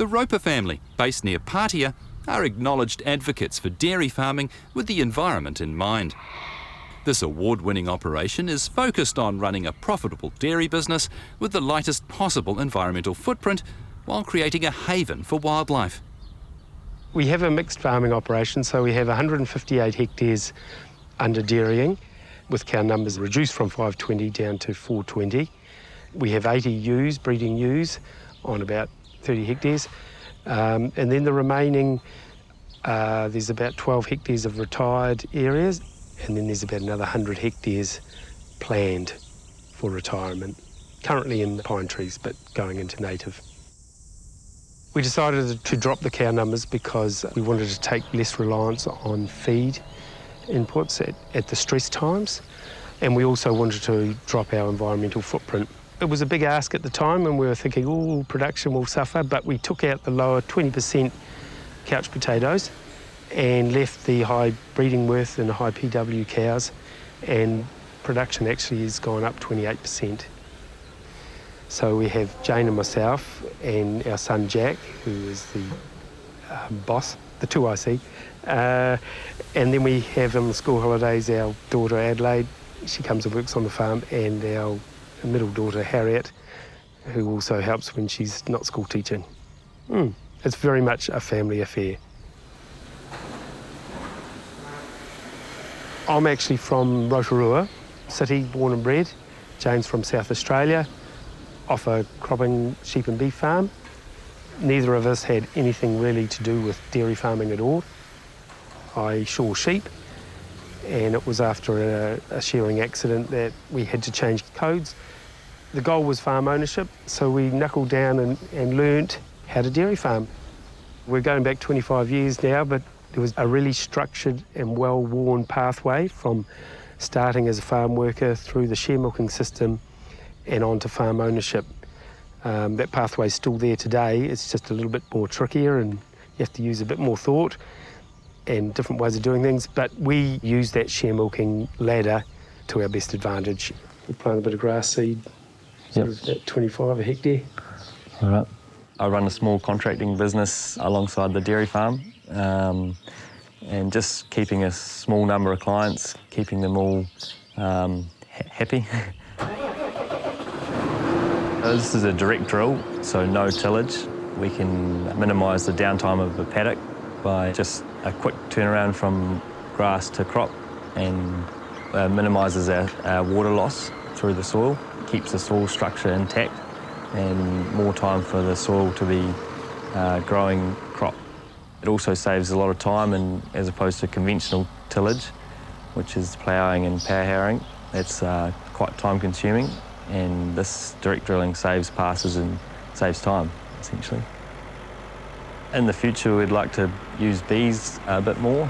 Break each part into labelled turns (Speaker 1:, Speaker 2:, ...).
Speaker 1: The Roper family, based near Patia, are acknowledged advocates for dairy farming with the environment in mind. This award-winning operation is focused on running a profitable dairy business with the lightest possible environmental footprint while creating a haven for wildlife.
Speaker 2: We have a mixed farming operation, so we have 158 hectares under dairying, with cow numbers reduced from 520 down to 420. We have 80 ewes, breeding ewes, on about 30 hectares. And then the remaining, there's about 12 hectares of retired areas, and then there's about another 100 hectares planned for retirement, currently in pine trees, but going into native. We decided to drop the cow numbers because we wanted to take less reliance on feed inputs at the stress times, and we also wanted to drop our environmental footprint. It was a big ask at the time, and we were thinking, oh, production will suffer, but we took out the lower 20% couch potatoes and left the high breeding worth and high PW cows, and production actually has gone up 28%. So we have Jane and myself and our son Jack, who is the boss, the two I see. And then we have on the school holidays our daughter Adelaide, she comes and works on the farm, and our middle daughter Harriet, who also helps when she's not school teaching. It's very much a family affair. I'm actually from Rotorua City, born and bred. Jane's from South Australia, off a cropping sheep and beef farm. Neither of us had anything really to do with dairy farming at all. I shore sheep, and it was after a shearing accident that we had to change codes. The goal was farm ownership, so we knuckled down and learnt how to dairy farm. We're going back 25 years now, but there was a really structured and well-worn pathway from starting as a farm worker through the share milking system and on to farm ownership. That pathway's still there today. It's just a little bit more trickier, and you have to use a bit more thought and different ways of doing things, but we use that share milking ladder to our best advantage. We plant a bit of grass seed, sort of at 25 a hectare.
Speaker 3: All right. I run a small contracting business alongside the dairy farm, and just keeping a small number of clients, keeping them all happy. This is a direct drill, so no tillage. We can minimise the downtime of the paddock by just a quick turnaround from grass to crop, and minimises our water loss through the soil, keeps the soil structure intact, and more time for the soil to be growing crop. It also saves a lot of time, and as opposed to conventional tillage, which is ploughing and power harrowing. It's quite time consuming, and this direct drilling saves passes and saves time, essentially. In the future, we'd like to use bees a bit more,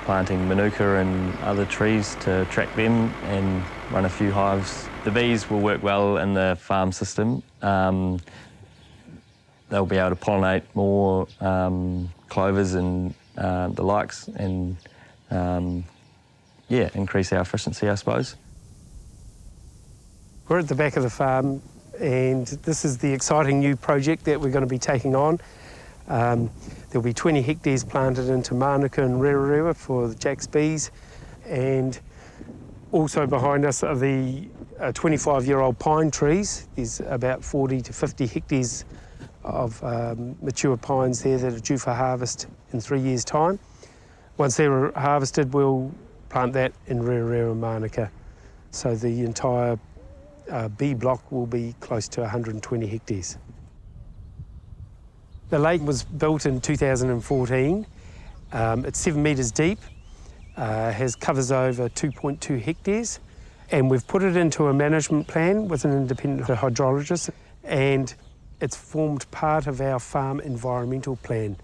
Speaker 3: planting manuka and other trees to attract them and run a few hives. The bees will work well in the farm system. They'll be able to pollinate more clovers and the likes, and increase our efficiency, I suppose.
Speaker 2: We're at the back of the farm, and this is the exciting new project that we're going to be taking on. There'll be 20 hectares planted into Manuka and Rerewa for the Jack's bees, and also behind us are the 25-year-old pine trees. There's about 40 to 50 hectares of mature pines there that are due for harvest in 3 years' time. Once they're harvested, we'll plant that in Rerewa and Manuka. So the entire bee block will be close to 120 hectares. The lake was built in 2014. It's 7 metres deep, covers over 2.2 hectares, and we've put it into a management plan with an independent hydrologist, and it's formed part of our farm environmental plan.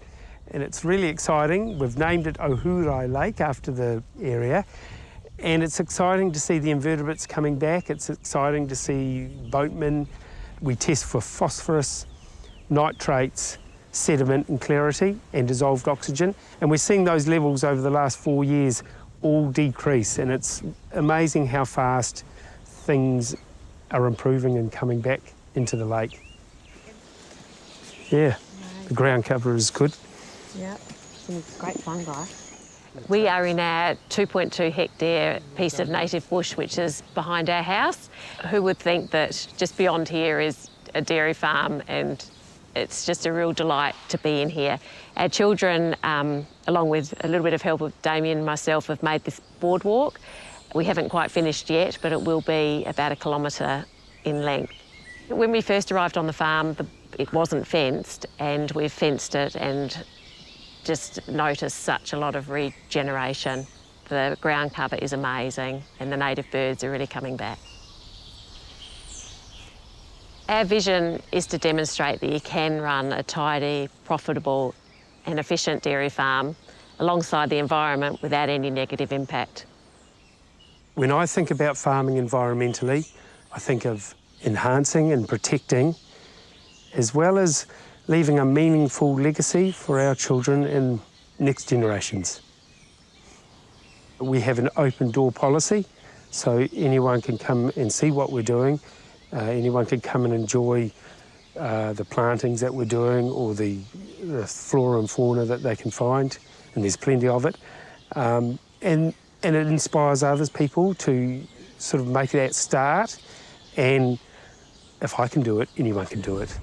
Speaker 2: And it's really exciting. We've named it Ohurai Lake after the area, and it's exciting to see the invertebrates coming back. It's exciting to see boatmen. We test for phosphorus, nitrates, sediment and clarity, and dissolved oxygen. And we're seeing those levels over the last 4 years all decrease, and it's amazing how fast things are improving and coming back into the lake. Yeah. The ground cover is good.
Speaker 4: Yeah, some great fungi.
Speaker 5: We are in our 2.2 hectare piece of native bush which is behind our house. Who would think that just beyond here is a dairy farm, and it's just a real delight to be in here. Our children, along with a little bit of help of Damien and myself, have made this boardwalk. We haven't quite finished yet, but it will be about 1 kilometre in length. When we first arrived on the farm, it wasn't fenced, and we've fenced it and just noticed such a lot of regeneration. The ground cover is amazing, and the native birds are really coming back. Our vision is to demonstrate that you can run a tidy, profitable and efficient dairy farm alongside the environment without any negative impact.
Speaker 2: When I think about farming environmentally, I think of enhancing and protecting, as well as leaving a meaningful legacy for our children and next generations. We have an open door policy, so anyone can come and see what we're doing. Anyone can come and enjoy the plantings that we're doing, or the flora and fauna that they can find, and there's plenty of it. And it inspires other people to sort of make that start, and if I can do it, anyone can do it.